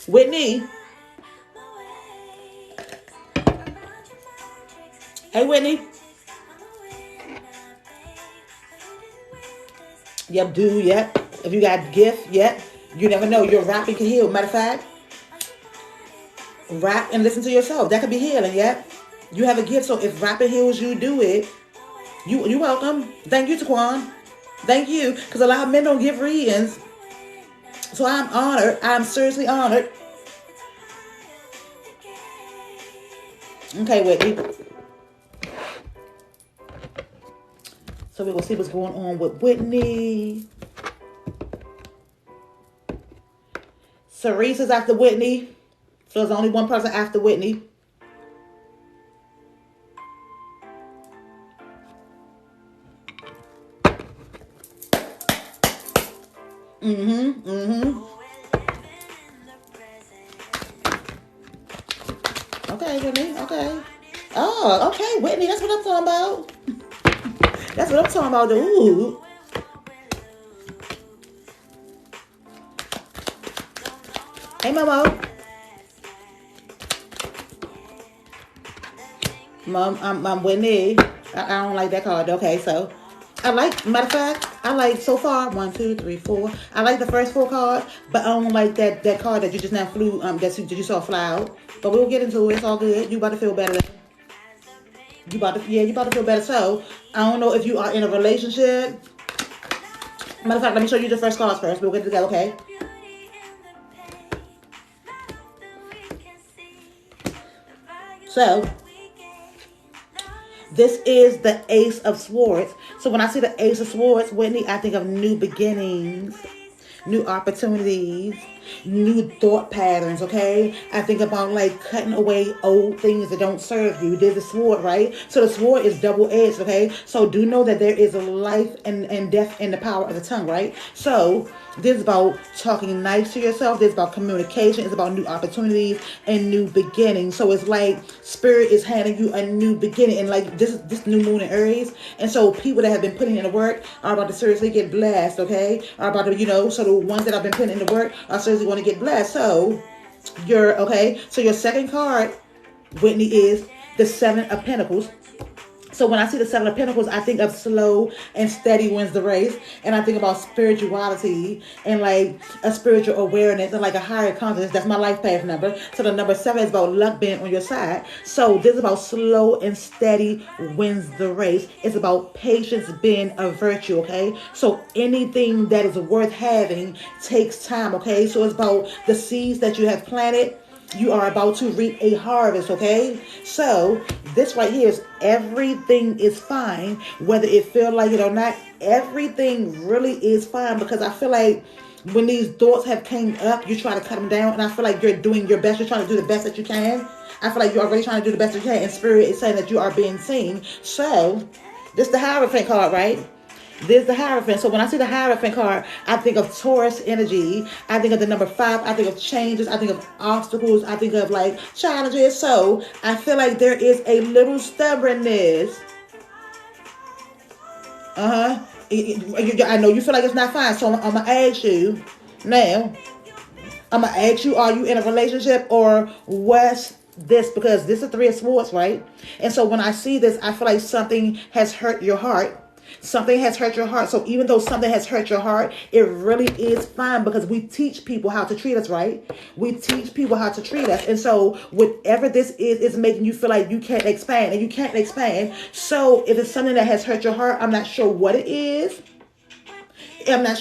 Whitney. Hey, Whitney. Yep, do, yep. If you got gift, yep. You never know. Your rapping can heal. Matter of fact, rap and listen to yourself. That could be healing, yep. You have a gift, so if rapping heals you, do it. You welcome. Thank you, Taquan. Thank you. Because a lot of men don't give readings. So I'm honored. I'm seriously honored. Okay, Whitney. So we're going to see what's going on with Whitney. Cerise is after Whitney. So there's only one person after Whitney. Okay, Whitney. Okay. Oh, okay, Whitney. That's what I'm talking about. That's what I'm talking about. Ooh. Hey, Momo. Mom, I'm Whitney. I don't like that card. Okay, so I like, matter of fact, I like so far 1, 2, 3, 4. I like the first 4 cards, but I don't like that card that you just now flew. That you saw fly out. But we'll get into it. It's all good. You about to feel better. You about to feel better. So I don't know if you are in a relationship. Matter of fact, let me show you the first cards first. We'll get it together, okay? So this is the Ace of Swords. So when I see the Ace of Swords, Whitney, I think of new beginnings, new opportunities, new thought patterns, okay? I think about like cutting away old things that don't serve you. There's a sword, right? So the sword is double-edged, okay? So do know that there is a life and death in the power of the tongue, right? So this is about talking nice to yourself. This is about communication. It's about new opportunities and new beginnings. So it's like spirit is handing you a new beginning. And like this new moon in Aries. And so people that have been putting in the work are about to seriously get blessed, okay? Are about to, so the ones that have been putting in the work are seriously going to get blessed. So so your second card, Whitney, is the 7 of Pentacles. So when I see the 7 of Pentacles, I think of slow and steady wins the race. And I think about spirituality and like a spiritual awareness and like a higher consciousness. That's my life path number. So the number 7 is about luck being on your side. So this is about slow and steady wins the race. It's about patience being a virtue, okay? So anything that is worth having takes time, okay? So it's about the seeds that you have planted. You are about to reap a harvest, okay? So this right here is everything is fine, whether it feel like it or not. Everything really is fine, because I feel like when these thoughts have came up, you try to cut them down, and I feel like you're doing your best. You're trying to do the best that you can. I feel like you're already trying to do the best that you can, and Spirit is saying that you are being seen. So this is the Hierophant card, right? There's the Hierophant. So when I see the Hierophant card, I think of Taurus energy. I think of the number 5. I think of changes. I think of obstacles. I think of like challenges. So I feel like there is a little stubbornness. I know you feel like it's not fine. So I'm going to ask you now. I'm going to ask you, are you in a relationship or what's this? Because this is 3 of Swords, right? And so when I see this, I feel like something has hurt your heart. Something has hurt your heart. So even though something has hurt your heart, it really is fine, because we teach people how to treat us, right? We teach people how to treat us. And so whatever this is making you feel like you can't expand, and you can't expand. So if it's something that has hurt your heart, I'm not sure what it is. Let me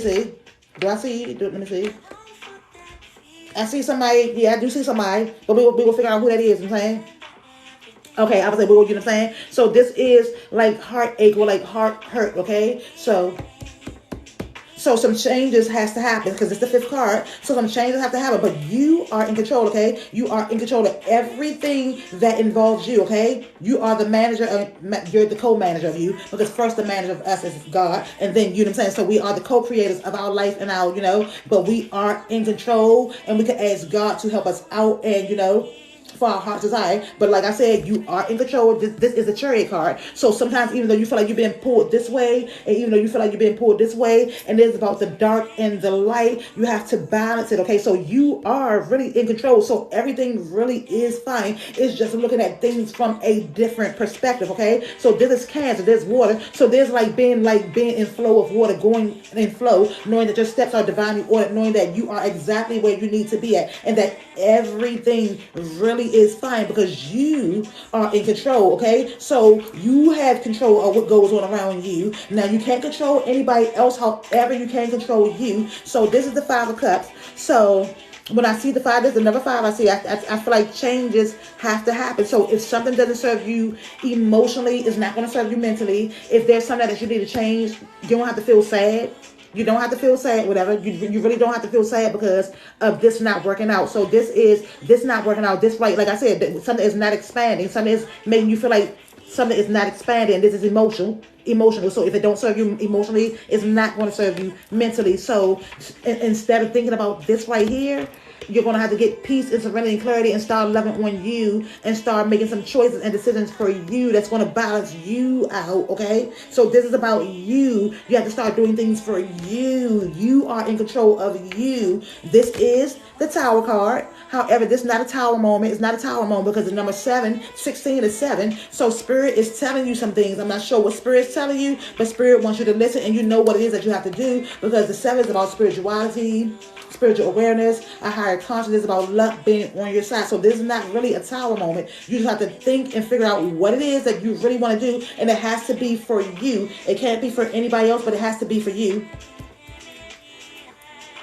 see. Do I see? Let me see. I see somebody. Yeah, I do see somebody. But we will figure out who that is, you know what I'm saying? Okay, I was like, what you know what I'm saying? So this is like heartache or like heart hurt, okay? So some changes has to happen, because it's the 5th card. So some changes have to happen, but you are in control, okay? You are in control of everything that involves you, okay? You are the manager you're the co-manager of you, because first the manager of us is God, and then, you know what I'm saying? So we are the co-creators of our life and but we are in control, and we can ask God to help us out, and for our heart's desire. But like I said, you are in control. This is a Chariot card. So sometimes, even though you feel like you're being pulled this way, and even though you feel like you're being pulled this way, and it's about the dark and the light, you have to balance it. Okay, so you are really in control. So everything really is fine. It's just looking at things from a different perspective. Okay, so this is Cancer. There's water. So there's being in flow of water, going in flow, knowing that your steps are divinely ordered, knowing that you are exactly where you need to be at, and that everything really is fine because you are in control. Okay, so you have control of what goes on around you. Now you can't control anybody else, however you can control you. So this is the Five of Cups. So when I see the five, there's another five I see. I feel like changes have to happen. So if something doesn't serve you emotionally, it's not going to serve you mentally. If there's something that you need to change, you don't have to feel sad. You don't have to feel sad, whatever. You really don't have to feel sad because of this not working out. So this not working out. This, like I said, something is not expanding. Something is making you feel like something is not expanding. This is emotional. So if it don't serve you emotionally, it's not going to serve you mentally. So instead of thinking about this right here, you're going to have to get peace and serenity and clarity and start loving on you and start making some choices and decisions for you that's going to balance you out. Okay, so this is about you. You have to start doing things for you. You are in control of you. This is the Tower card. However, this is not a tower moment. It's not a tower moment because the number 16 is 7. So Spirit is telling you some things. I'm not sure what Spirit is telling you, but Spirit wants you to listen and you know what it is that you have to do, because the 7 is about spirituality, spiritual awareness, a higher consciousness, about luck being on your side. So this is not really a tower moment. You just have to think and figure out what it is that you really want to do, and it has to be for you. It can't be for anybody else, but it has to be for you.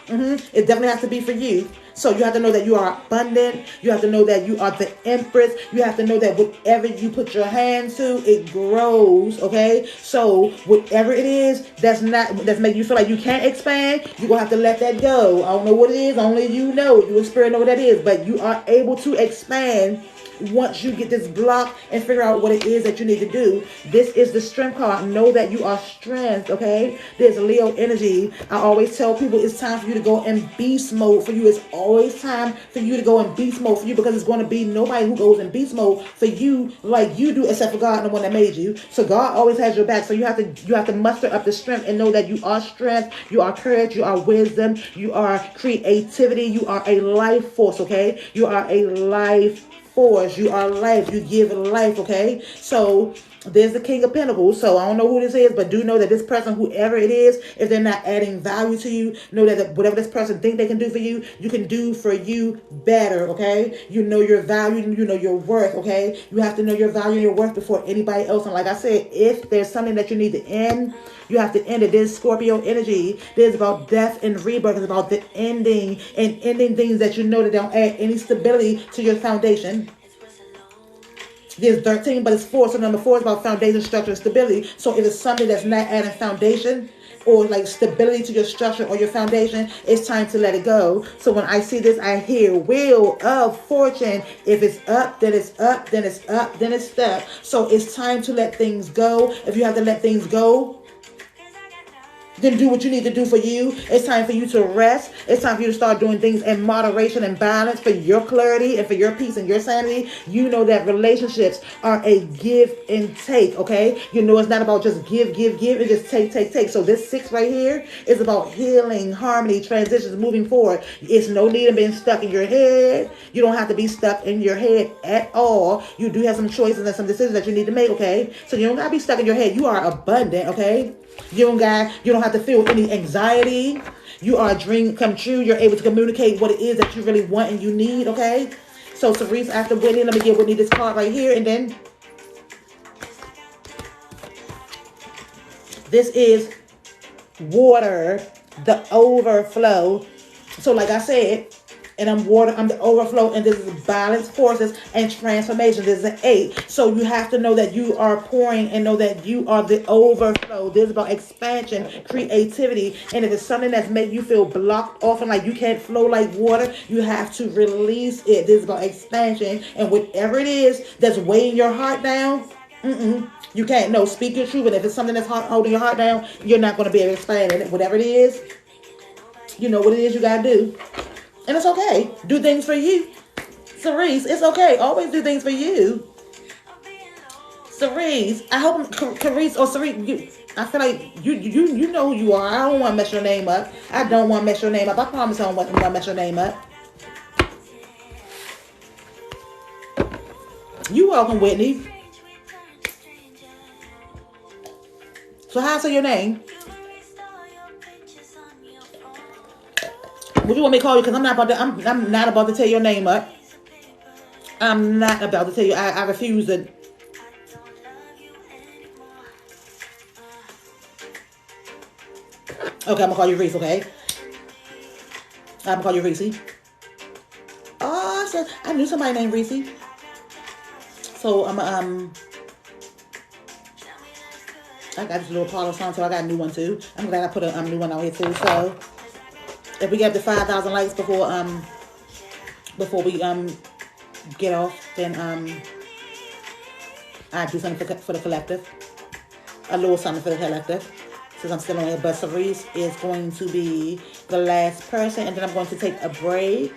It definitely has to be for you. So you have to know that you are abundant. You have to know that you are the Empress. You have to know that whatever you put your hand to, it grows. Okay. So whatever it is that's making you feel like you can't expand, you're gonna have to let that go. I don't know what it is. Only you know. You experience know what that is. But you are able to expand once you get this block and figure out what it is that you need to do. This is the Strength card. Know that you are strength, okay? There's Leo energy. I always tell people it's time for you to go in beast mode for you. It's always time for you to go in beast mode for you, because it's going to be nobody who goes in beast mode for you like you do, except for God and the one that made you. So God always has your back. So you have to muster up the strength and know that you are strength, you are courage, you are wisdom, you are creativity, you are a life force, okay? You are a life force. You are life. You give life, okay? So there's the King of Pentacles. So I don't know who this is, but do know that this person, whoever it is, if they're not adding value to you, know that whatever this person think they can do for you, you can do for you better, okay? You know your value, you know your worth, okay? You have to know your value and your worth before anybody else. And like I said, if there's something that you need to end, you have to end it. There's Scorpio energy. There's about death and rebirth. It's about the ending and ending things that you know that don't add any stability to your foundation. There's 13, but it's 4. So number 4 is about foundation, structure, and stability. So if it's something that's not adding foundation or like stability to your structure or your foundation, it's time to let it go. So when I see this, I hear Wheel of Fortune. If it's up, then it's up, then it's up, then it's stuck. So it's time to let things go. If you have to let things go, then do what you need to do for you. It's time for you to rest. It's time for you to start doing things in moderation and balance for your clarity and for your peace and your sanity. You know that relationships are a give and take, okay? You know it's not about just give. It's just take. So this 6 right here is about healing, harmony, transitions, moving forward. It's no need of being stuck in your head. You don't have to be stuck in your head at all. You do have some choices and some decisions that you need to make, okay? So you don't got to be stuck in your head. You are abundant, okay? You don't have to feel any anxiety. You are a dream come true. You're able to communicate what it is that you really want and you need, okay? So Cerise, after Whitney, let me give Whitney this card right here. And then this is water, the overflow. So like I said, and I'm water, I'm the overflow, and this is balance, forces, and transformation. This is an 8. So you have to know that you are pouring and know that you are the overflow. This is about expansion, creativity. And if it's something that's making you feel blocked off and like you can't flow like water, you have to release it. This is about expansion. And whatever it is that's weighing your heart down, you can't. No, speak your truth. And if it's something that's holding your heart down, you're not going to be able to expand it. Whatever it is, you know what it is you got to do. And it's okay. Do things for you. Cerise, it's okay. Always do things for you. Cerise, I hope Cerise or Cerise, I feel like you know who you are. I don't want to mess your name up. I don't want to mess your name up. I promise I don't want to mess your name up. You welcome, Whitney. So how I say your name? What do you want me to call you? Because I'm not about to tell your name up. I'm not about to tell you. I refuse to. Okay, I'm gonna call you Reese. Okay, I'm gonna call you Reese. Oh, so I knew somebody named Reese. So I got this little Apollo song, so I got a new one too. I'm glad I put a new one out here too. So if we get up to 5,000 likes before we get off, then I do something for the collective, a little something for the collective. Since I'm still on here, but Cerise is going to be the last person, and then I'm going to take a break.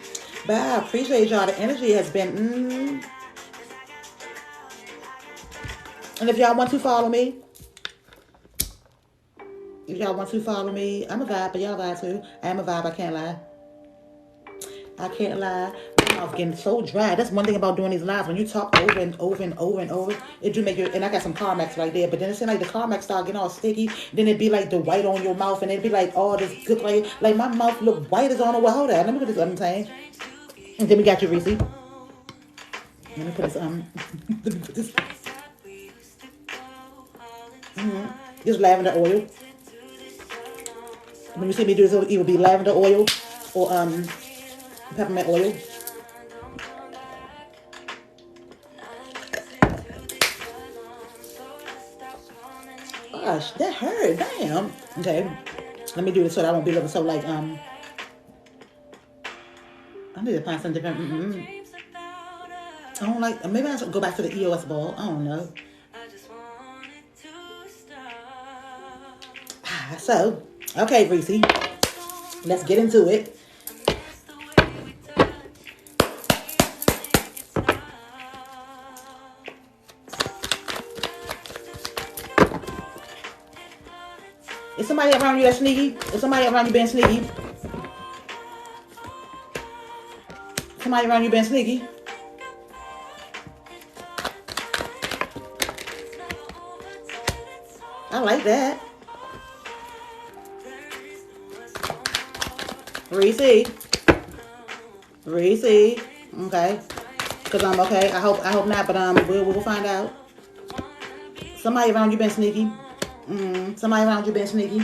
But I appreciate y'all. The energy has been. And if y'all want to follow me, I'm a vibe, but y'all vibe too. I am a vibe. I can't lie. My mouth getting so dry. That's one thing about doing these lives. When you talk over and over and over and over, it do make you. And I got some Carmex right there. But then it seems like the Carmex start getting all sticky. Then it be like the white on your mouth, and it be like all this good like my mouth look white as on the wall. Hold on, let me put this. I'm saying. And then we got you, Reese. Let me put this. Let me put this. Just lavender oil. When you see me do this, it'll either be lavender oil or peppermint oil. Gosh, that hurt. Damn. Okay. Let me do this so that I won't be looking so like I need to find something different. I don't like. Maybe I should go back to the EOS ball. I don't know. So, okay, Reese. Let's get into it. Is somebody around you that's sneaky? Is somebody around you being sneaky? Somebody around you being sneaky? I like that. Reese. Okay. Cause I'm okay. I hope not, but we'll find out. Somebody around you been sneaky. Somebody around you been sneaky.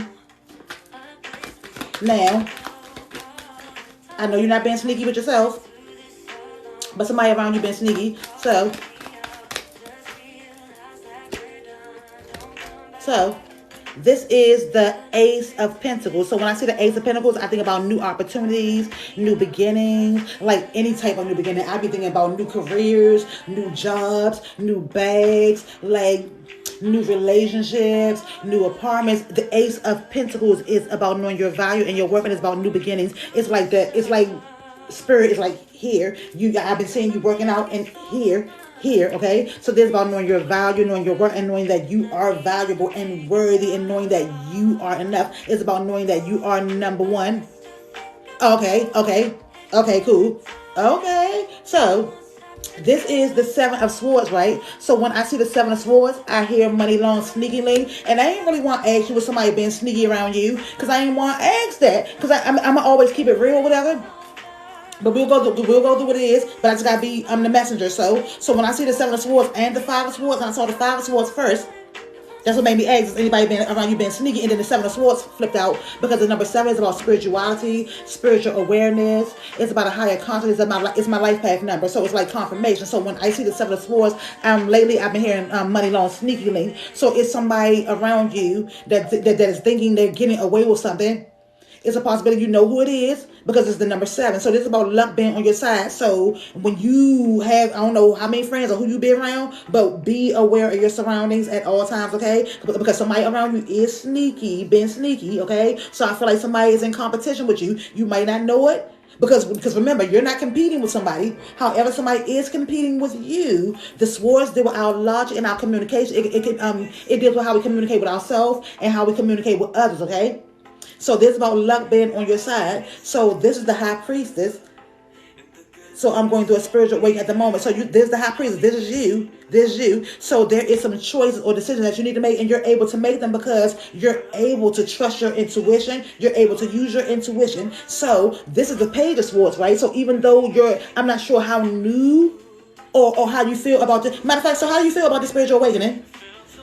Now, I know you're not being sneaky with yourself, but somebody around you been sneaky. So this is the Ace of Pentacles. So when I see the Ace of Pentacles, I think about new opportunities, new beginnings, like any type of new beginning. I be thinking about new careers, new jobs, new bags, like new relationships, new apartments. The Ace of Pentacles is about knowing your value and your work, and it's about new beginnings. It's like that. It's like spirit is like here. I've been seeing you working out and here, okay? So this is about knowing your value, knowing your worth, and knowing that you are valuable and worthy, and knowing that you are enough. It's about knowing that you are number one. Okay, cool. Okay, so this is the Seven of Swords, right? So when I see the Seven of Swords, I hear money long sneakily, and I ain't really want to ask you with somebody being sneaky around you, because I ain't want to ask that, because I'm gonna always keep it real or whatever. But we'll go through what it is. But I just gotta be the messenger. So when I see the Seven of Swords and the Five of Swords, and I saw the Five of Swords first, that's what made me ask, is anybody been around you being sneaky? And then the Seven of Swords flipped out, because the number 7 is about spirituality, spiritual awareness. It's about a higher consciousness. It's my life path number. So it's like confirmation. So when I see the Seven of Swords, lately I've been hearing money long sneakily. So it's somebody around you that is thinking they're getting away with something. It's a possibility you know who it is, because it's the number 7. So this is about luck being on your side. So when you have, I don't know how many friends or who you be around, but be aware of your surroundings at all times, okay? Because somebody around you is sneaky, being sneaky, okay? So I feel like somebody is in competition with you. You might not know it, Because remember, you're not competing with somebody. However, somebody is competing with you. The swords deal with our logic and our communication. It deals with how we communicate with ourselves and how we communicate with others. Okay, so this is about luck being on your side. So this is the high priestess. So I'm going through a spiritual wake at the moment. So there's the high priest. This is you. This is you. So there is some choices or decisions that you need to make, and you're able to make them because you're able to trust your intuition. You're able to use your intuition. So this is the page of swords, right? So even though I'm not sure how new or how you feel about this. Matter of fact, so how do you feel about this spiritual awakening?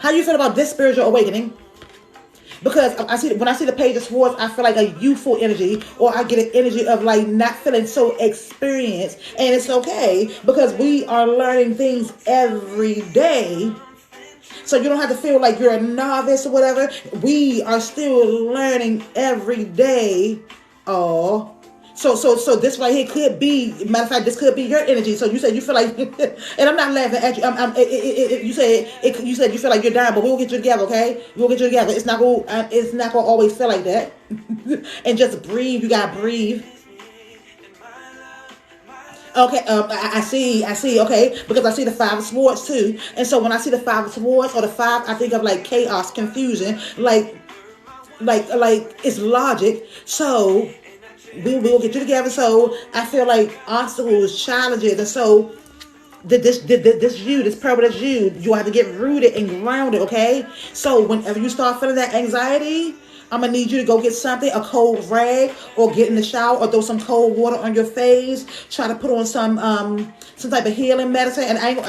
How do you feel about this spiritual awakening? Because when I see the page of swords, I feel like a youthful energy, or I get an energy of like not feeling so experienced. And it's okay because we are learning things every day. So you don't have to feel like you're a novice or whatever. We are still learning every day. Oh. So this right here could be, matter of fact, this could be your energy. So you said you feel like, and I'm not laughing at you. You said you feel like you're dying, but we will get you together, okay? We'll get you together. It's not gonna always feel like that. And just breathe. You gotta breathe. Okay, I see, okay, because I see the five of swords too. And so when I see the five of swords or the five, I think of like chaos, confusion, like it's logic. So we will get you together. So I feel like obstacles, challenges, and so this purple, that's you have to get rooted and grounded, okay? So whenever you start feeling that anxiety, I'm gonna need you to go get something, a cold rag, or get in the shower, or throw some cold water on your face. Try to put on some type of healing medicine, and I ain't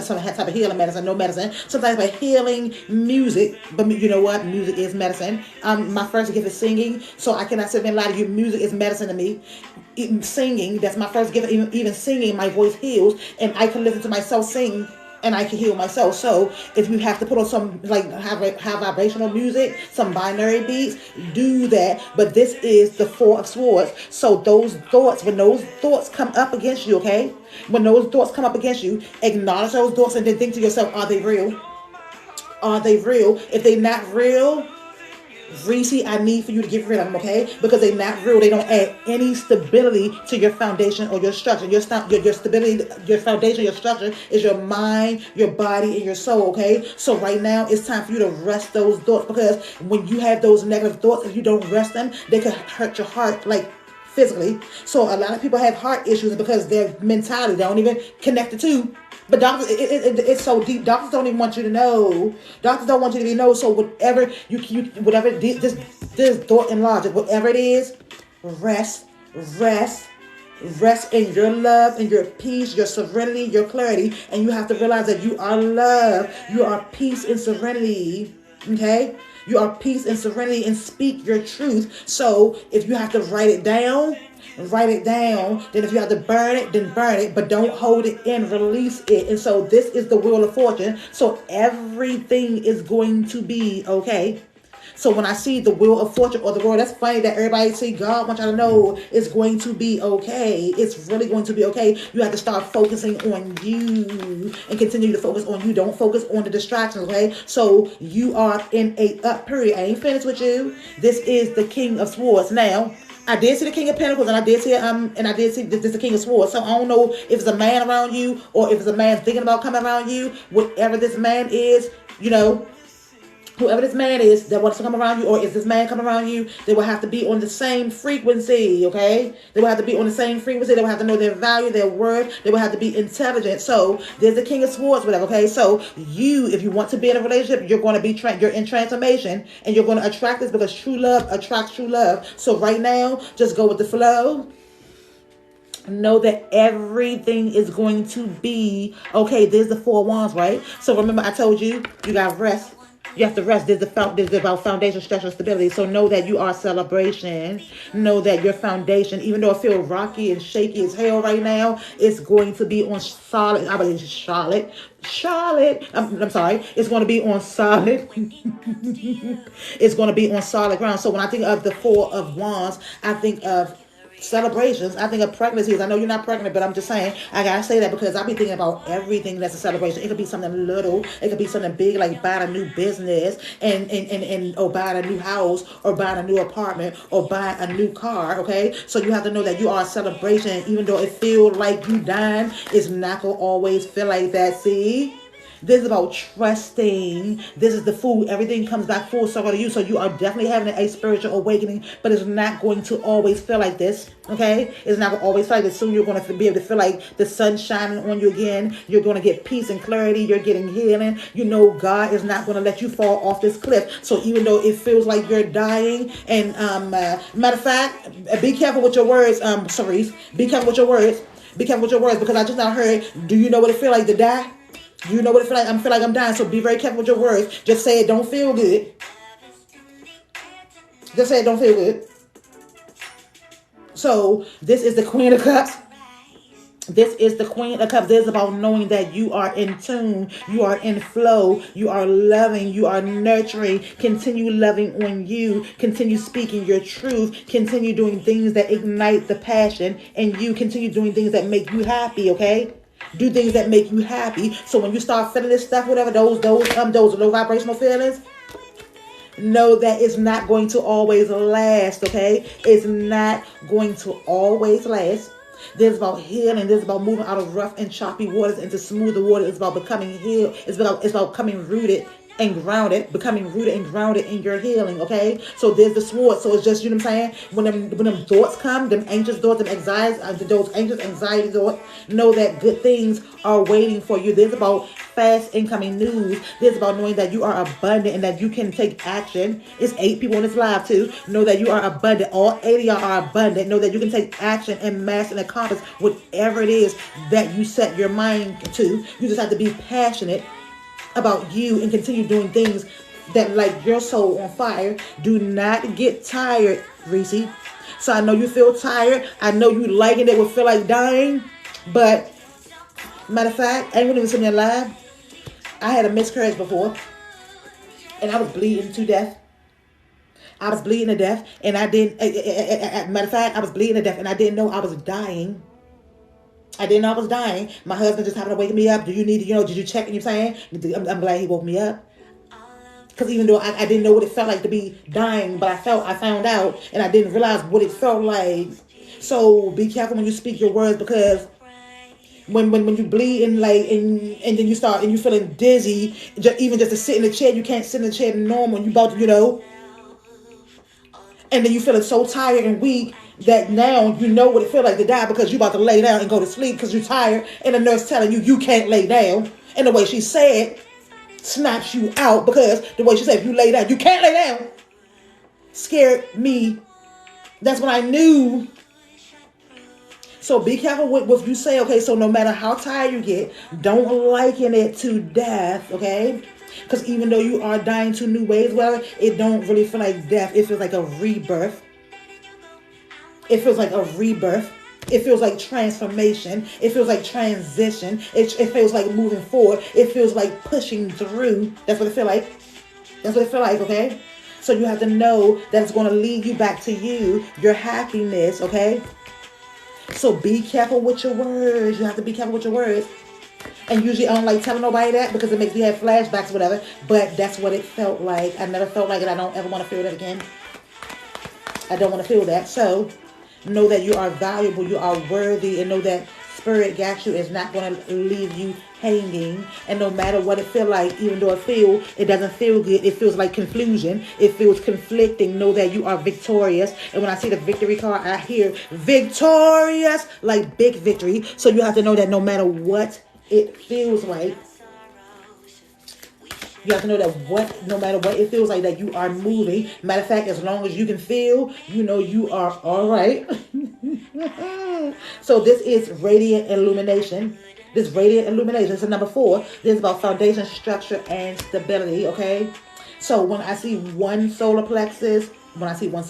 some type of healing medicine, no medicine, some type of healing music. But you know what? Music is medicine. My first gift is singing, so I cannot sit there and lie to you. Music is medicine to me. Even singing, that's my first gift. Even singing, my voice heals, and I can listen to myself sing, and I can heal myself. So if you have to put on some like high vibrational music, some binary beats, do that. But this is the Four of Swords. So when those thoughts come up against you, okay? When those thoughts come up against you, acknowledge those thoughts and then think to yourself, are they real? Are they real? If they're not real, Reese, I need for you to get rid of them, okay? Because they're not real. They don't add any stability to your foundation or your structure. Your stability, your foundation, your structure is your mind, your body, and your soul, okay? So right now, it's time for you to rest those thoughts, because when you have those negative thoughts, if you don't rest them, they could hurt your heart, like physically. So a lot of people have heart issues because their mentality, they don't even connect the two. But doctors, it's so deep. Doctors don't even want you to know. Doctors don't want you to know. So whatever whatever this thought and logic, whatever it is, rest in your love and your peace, your serenity, your clarity, and you have to realize that you are love. You are peace and serenity. Okay, you are peace and serenity, and speak your truth. So if you have to write it down. Then if you have to burn it, then burn it, but don't hold it in, release it. And so this is the wheel of fortune. So everything is going to be okay. So when I see the wheel of fortune or the world, that's funny that everybody see God wants y'all to know it's going to be okay. It's really going to be okay. You have to start focusing on you and continue to focus on you. Don't focus on the distractions, okay? So you are in a up period. I ain't finished with you. This is the King of Swords. Now, I did see the King of Pentacles, and I did see this is the King of Swords. So I don't know if it's a man around you or if it's a man thinking about coming around you. Whatever this man is, whoever this man is that wants to come around you, or is this man coming around you, they will have to be on the same frequency, okay? They will have to be on the same frequency. They will have to know their value, their worth. They will have to be intelligent. So there's the King of Swords, whatever, okay? So if you want to be in a relationship, you're going to be you're in transformation, and you're going to attract this, because true love attracts true love. So right now, just go with the flow. Know that everything is going to be okay. There's the Four Wands, right? So remember, I told you, you got to rest. You have to rest. There's about foundation, structure, stability. So know that you are a celebration. Know that your foundation, even though it feels rocky and shaky as hell right now, it's going to be on solid. I believe Charlotte. I'm sorry. It's going to be on solid. It's going to be on solid ground. So when I think of the Four of Wands, I think of celebrations. I think of pregnancies. I know you're not pregnant, but I'm just saying, I gotta say that because I be thinking about everything that's a celebration. It could be something little, it could be something big, like buying a new business and or buying a new house or buying a new apartment or buying a new car. Okay, so you have to know that you are a celebration. Even though it feel like you dying, it's not gonna always feel like that. See, this is about trusting. This is the food. Everything comes back full circle to you. So you are definitely having a spiritual awakening, but it's not going to always feel like this. Okay? It's not going to always feel like this. Soon you're going to be able to feel like the sun shining on you again. You're going to get peace and clarity. You're getting healing. You know God is not going to let you fall off this cliff. So even though it feels like you're dying, and matter of fact, be careful with your words, Cerise. Be careful with your words. Be careful with your words, because I just now heard, do you know what it feel like to die? You know what it feel like? I feel like I'm dying. So be very careful with your words. Just say it don't feel good. Just say it don't feel good. So this is the Queen of Cups. This is the Queen of Cups. This is about knowing that you are in tune. You are in flow. You are loving. You are nurturing. Continue loving on you. Continue speaking your truth. Continue doing things that ignite the passion. And you continue doing things that make you happy, okay? Do things that make you happy. So when you start feeling this stuff, whatever, those low vibrational feelings, know that it's not going to always last, okay? It's not going to always last. This is about healing. This is about moving out of rough and choppy waters into smoother water. It's about becoming healed. It's about becoming rooted and grounded, becoming rooted and grounded in your healing, okay? So there's the sword. So it's just, you know what I'm saying? When them thoughts come, them anxious thoughts, them anxiety, those anxious anxiety thoughts, know that good things are waiting for you. This is about fast incoming news. This is about knowing that you are abundant and that you can take action. It's 8 people on this live too. Know that you are abundant. All 8 of y'all are abundant. Know that you can take action and master and accomplish whatever it is that you set your mind to. You just have to be passionate about you and continue doing things that light your soul on fire. Do not get tired, Reese. So I know you feel tired. I know you liking it, would feel like dying. But matter of fact, I ain't gonna even send me alive. I had a miscarriage before, and I was bleeding to death. I was bleeding to death, and I didn't. Matter of fact, I was bleeding to death, and I didn't know I was dying. I didn't know I was dying. My husband just happened to wake me up. Do you need to, did you check? And you're saying, I'm glad he woke me up. Because even though I didn't know what it felt like to be dying, but I found out, and I didn't realize what it felt like. So be careful when you speak your words, because when you bleed and and then you start and you feeling dizzy, even just to sit in the chair, you can't sit in the chair normal. You about to, and then you feeling so tired and weak that now you know what it feels like to die, because you about to lay down and go to sleep because you're tired, and the nurse telling you can't lay down. And the way she said snaps you out, because the way she said, if you lay down, you can't lay down, scared me. That's when I knew. So be careful with what you say, okay? So no matter how tired you get, don't liken it to death, okay? Because even though you are dying to new ways, well, it don't really feel like death. It feels like a rebirth. It feels like a rebirth. It feels like transformation. It feels like transition. It feels like moving forward. It feels like pushing through. That's what it feels like. That's what it feels like, okay? So you have to know that it's going to lead you back to you, your happiness, okay? So be careful with your words. You have to be careful with your words. And usually I don't like telling nobody that, because it makes me have flashbacks or whatever. But that's what it felt like. I never felt like it. I don't ever want to feel that again. I don't want to feel that. So know that you are valuable, you are worthy, and know that spirit got you. Is not going to leave you hanging. And no matter what it feel like, even though it doesn't feel good, it feels like confusion, it feels conflicting, know that you are victorious. And when I see the victory card, I hear victorious, like big victory. So you have to know that no matter what it feels like, you have to know that no matter what it feels like, that you are moving. Matter of fact, as long as you can feel, you are all right. So this is radiant illumination. This radiant illumination. So number 4, this is about foundation, structure, and stability, okay? So when I see one solar plexus, when I see one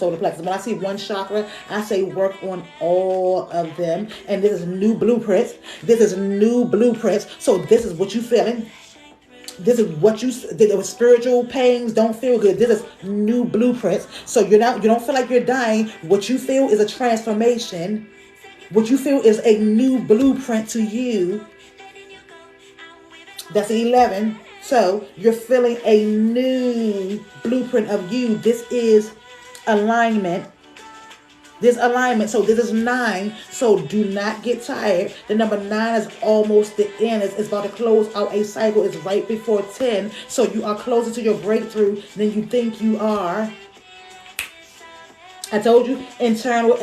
chakra, I say work on all of them. And this is new blueprints. So this is what you feeling. This is what the spiritual pains don't feel good. This is new blueprints. So you don't feel like you're dying. What you feel is a transformation. What you feel is a new blueprint to you. That's 11. So you're feeling a new blueprint of you. This is alignment. This alignment. So this is 9. So do not get tired. The number 9 is almost the end. It's about to close out a cycle. It's right before 10. So you are closer to your breakthrough than you think you are. I told you, internal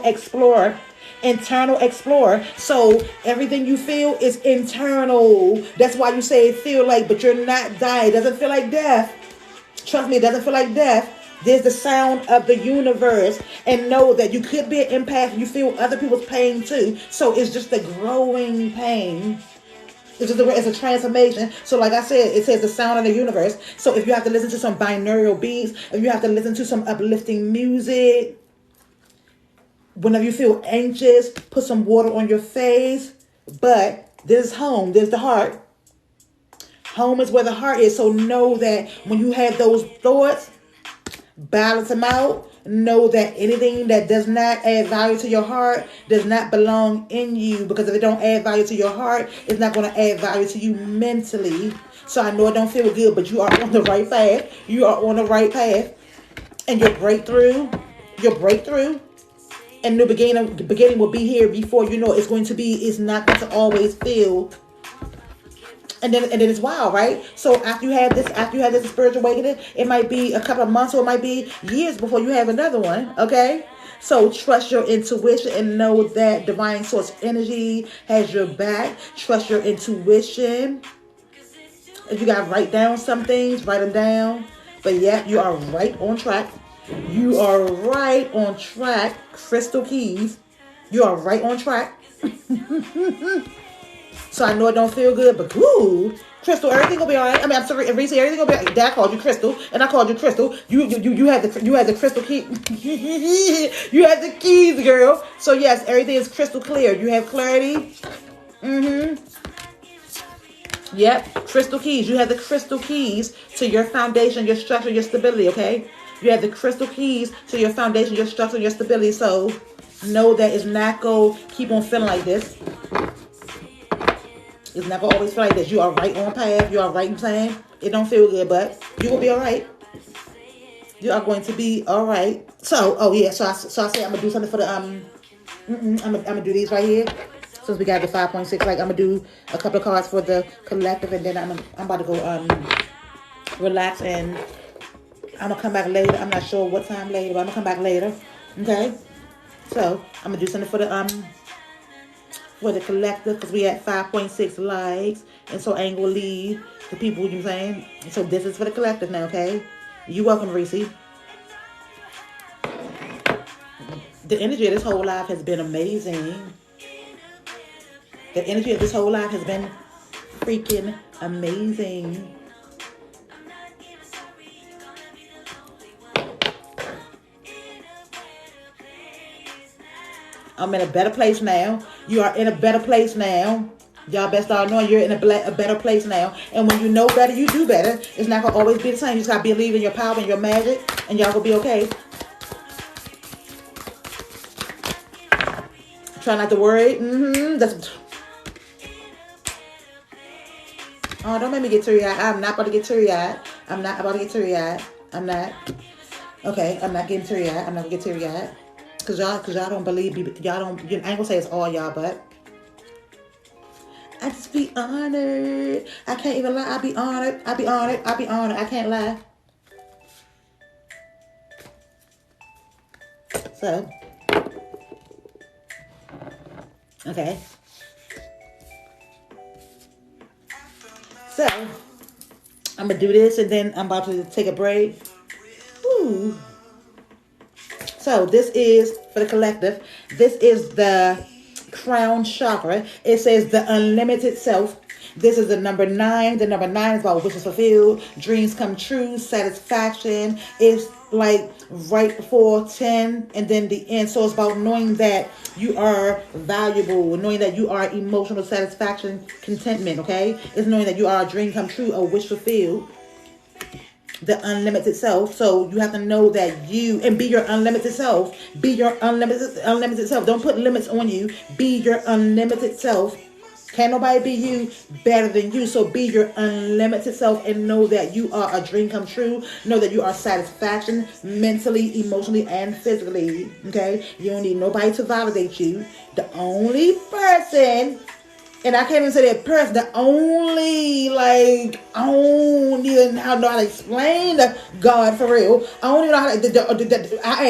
explorer. Internal explorer. So everything you feel is internal. That's why you say it feel like, but you're not dying. It doesn't feel like death. Trust me, it doesn't feel like death. There's the sound of the universe. And know that you could be an empath. You feel other people's pain too. So it's just a growing pain. It's a transformation. So like I said, it says the sound of the universe. So if you have to listen to some binaural beats, if you have to listen to some uplifting music, whenever you feel anxious, put some water on your face. But this is home. There's the heart. Home is where the heart is. So know that when you have those thoughts, balance them out. Know that anything that does not add value to your heart does not belong in you. Because if it don't add value to your heart, it's not going to add value to you mentally. So I know it don't feel good, but you are on the right path. You are on the right path. And your breakthrough, and the beginning will be here before you know it. It's not going to always feel. And then it's wild, right? So after you have this spiritual awakening, it might be a couple of months or it might be years before you have another one, okay? So trust your intuition and know that divine source energy has your back. Trust your intuition. If you got to write down some things, write them down. But yeah, you are right on track. You are right on track, Crystal Keys. You are right on track. So I know it don't feel good, but ooh, Crystal, everything gonna be all right. I mean, I'm sorry, Reese, everything gonna be all right. Dad called you Crystal, and I called you Crystal. You had the crystal key. You had the keys, girl. So yes, everything is crystal clear. You have clarity. Yep, crystal keys. You have the crystal keys to your foundation, your structure, your stability. Okay, you have the crystal keys to your foundation, your structure, your stability. So know that it's not gonna keep on feeling like this. It's not gonna always feel like this. You are right on path. You are right in plan. It don't feel good, but you will be all right. You are going to be all right. So, oh yeah. So I say I'm gonna do something for the I'm gonna do these right here. Since we got the 5.6, like I'm gonna do a couple of cards for the collective, and then I'm about to go relax, and I'm gonna come back later. I'm not sure what time later, but I'm gonna come back later. Okay. So I'm gonna do something for the collective, because we had 5.6 likes, and so I ain't gonna leave the people, you know what I'm saying? So this is for the collective now, okay? You're welcome, Reese. The energy of this whole life has been amazing. The energy of this whole life has been freaking amazing. I'm in a better place now. You are in a better place now. Y'all best all know you're in a better place now. And when you know better, you do better. It's not going to always be the same. You just got to believe in your power and your magic. And y'all going to be okay. Try not to worry. Oh, don't make me get teary-eyed. I'm not about to get teary-eyed. I'm not about to get teary-eyed. I'm not. Okay, I'm not getting teary-eyed. I'm not going to get teary-eyed. Cause y'all don't believe me. Y'all don't. I ain't gonna say it's all y'all, but I just be honored. I can't even lie. I be honored. I be honored. I be honored. I can't lie. So, okay. So, I'm gonna do this, and then I'm about to take a break. Ooh. So this is for the collective. This is the crown chakra. It says the unlimited self. This is the number 9. The number 9 is about wishes fulfilled, dreams come true, satisfaction. It's like right before 10 and then the end. So it's about knowing that you are valuable, knowing that you are emotional satisfaction, contentment, okay? It's knowing that you are a dream come true, a wish fulfilled, the unlimited self. So you have to know that you, and be your unlimited self. Be your unlimited self. Don't put limits on you. Be your unlimited self. Can't nobody be you better than you. So be your unlimited self and know that you are a dream come true. Know that you are satisfaction mentally, emotionally, and physically. Okay? You don't need nobody to validate you. The only person, and I can't even say that person, the only, like, I don't even know how to explain God for real. I don't even know how to, I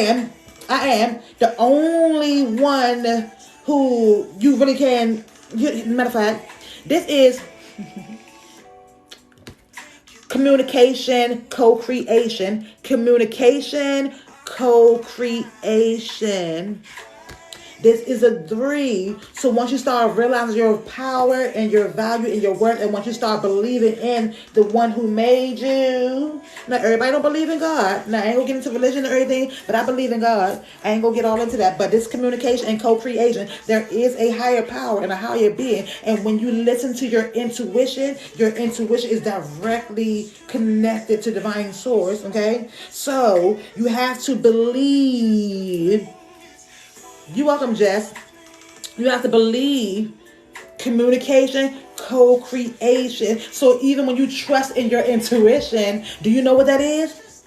am the only one who you really can. Matter of fact, this is communication, co-creation. Communication, co-creation. This is a 3. So once you start realizing your power and your value and your worth, and once you start believing in the one who made you. Now, everybody don't believe in God. Now, I ain't gonna get into religion or anything, but I believe in God. I ain't gonna get all into that. But this communication and co-creation, there is a higher power and a higher being. And when you listen to your intuition is directly connected to divine source, okay? So you have to believe. You're welcome, Jess. You have to believe communication, co-creation. So even when you trust in your intuition, do you know what that is?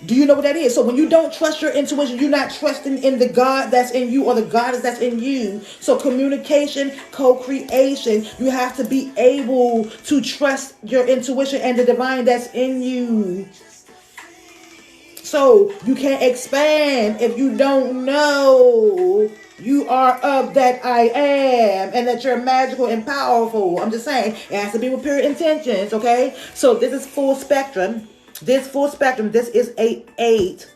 Do you know what that is? So when you don't trust your intuition, you're not trusting in the God that's in you or the goddess that's in you. So communication, co-creation, you have to be able to trust your intuition and the divine that's in you. So you can't expand if you don't know you are of that I am and that you're magical and powerful. I'm just saying, it has to be with pure intentions, okay? So this is full spectrum. This is a 8.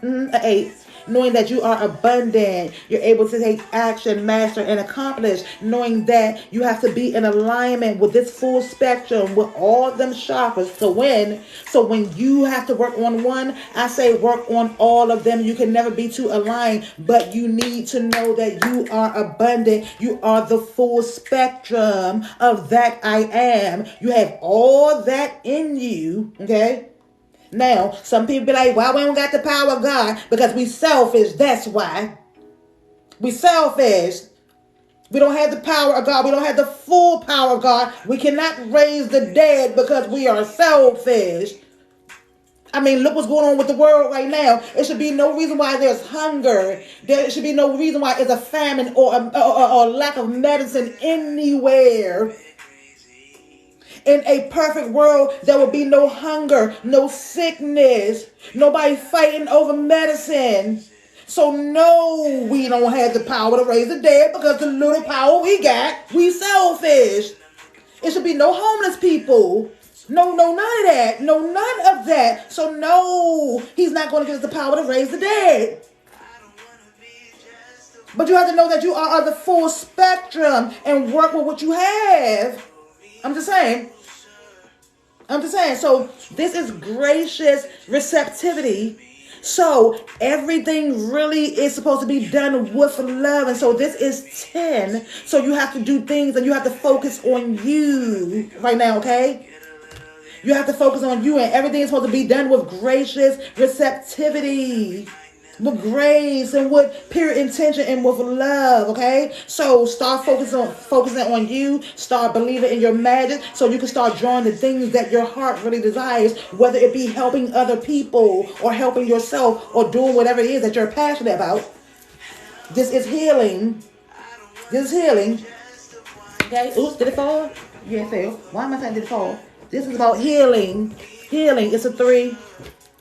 An 8. Knowing that you are abundant, you're able to take action, master, and accomplish. Knowing that you have to be in alignment with this full spectrum, with all them chakras to win. So when you have to work on one, I say work on all of them. You can never be too aligned, but you need to know that you are abundant. You are the full spectrum of that I am. You have all that in you, okay? Now, some people be like, well, we don't got the power of God because we selfish. That's why. We selfish. We don't have the power of God. We don't have the full power of God. We cannot raise the dead because we are selfish. I mean, look what's going on with the world right now. It should be no reason why there's hunger. There should be no reason why there's a famine or a lack of medicine anywhere. In a perfect world, there will be no hunger, no sickness, nobody fighting over medicine. So no, we don't have the power to raise the dead because the little power we got, we selfish. It should be no homeless people. No, none of that. No, none of that. So no, he's not going to give us the power to raise the dead. But you have to know that you are of the full spectrum and work with what you have. I'm just saying. So this is gracious receptivity. So everything really is supposed to be done with love. And so this is 10. So you have to do things and you have to focus on you right now, okay? You have to focus on you, and everything is supposed to be done with gracious receptivity. With grace and with pure intention and with love, okay? So start focusing on you. Start believing in your magic so you can start drawing the things that your heart really desires, whether it be helping other people or helping yourself or doing whatever it is that you're passionate about. This is healing. Okay? Oops, did it fall? Yeah, it fell. Why am I saying did it fall? This is about healing. Healing. It's a 3.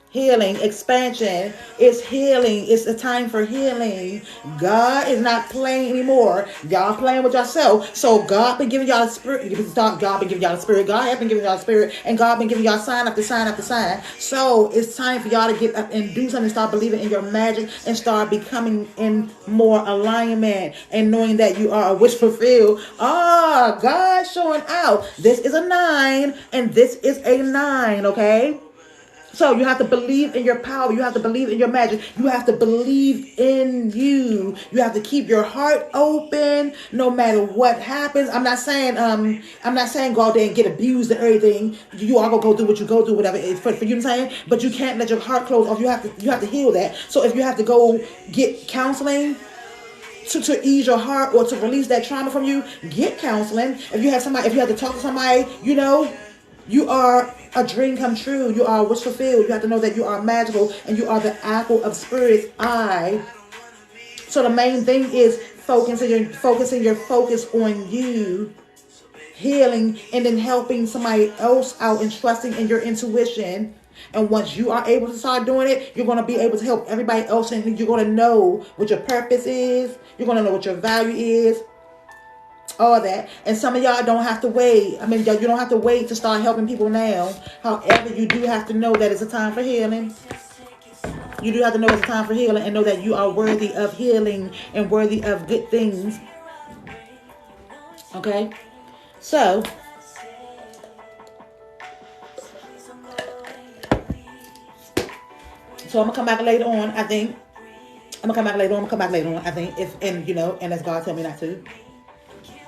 Healing, expansion. It's healing. It's a time for healing. God is not playing anymore. Y'all playing with yourself. So God been giving y'all a spirit. God been giving y'all a spirit. God has been giving y'all a spirit. And God been giving y'all sign after sign after sign. So it's time for y'all to get up and do something. Start believing in your magic and start becoming in more alignment and knowing that you are a wish fulfilled. God showing out. This is a 9 and this is a 9, okay? So you have to believe in your power. You have to believe in your magic. You have to believe in you. You have to keep your heart open no matter what happens. I'm not saying go out there and get abused and everything. You are gonna go do what you go do, whatever it's for you know what I'm saying? But you can't let your heart close off. You have to heal that. So if you have to go get counseling to ease your heart or to release that trauma from you, get counseling. If you have to talk to somebody, you are a dream come true. You are wish fulfilled. You have to know that you are magical and you are the apple of Spirit's eye. So the main thing is focusing your focus on you, healing, and then helping somebody else out and trusting in your intuition. And once you are able to start doing it, you're going to be able to help everybody else, and you're going to know what your purpose is. You're going to know what your value is. All that. And some of y'all don't have to wait. You don't have to wait to start helping people now. However, you do have to know that it's a time for healing. You do have to know it's a time for healing and know that you are worthy of healing and worthy of good things. Okay? So I'm going to come back later on, I think. I think. And as God tell me not to.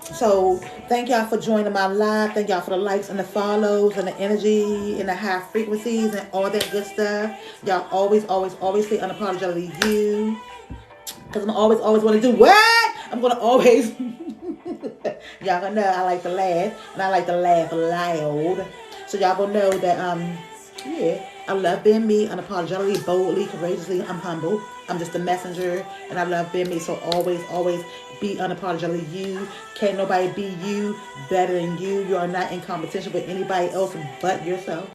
So thank y'all for joining my live. Thank y'all for the likes and the follows and the energy and the high frequencies and all that good stuff. Y'all always stay unapologetically you. Because I'm always want to do what? I'm going to always... Y'all gonna know I like to laugh. And I like to laugh loud. So y'all gonna know that, I love being me, unapologetically, boldly, courageously. I'm humble. I'm just a messenger, and I love being me. So always be unapologetically you. Can't nobody be you better than you. You are not in competition with anybody else but yourself.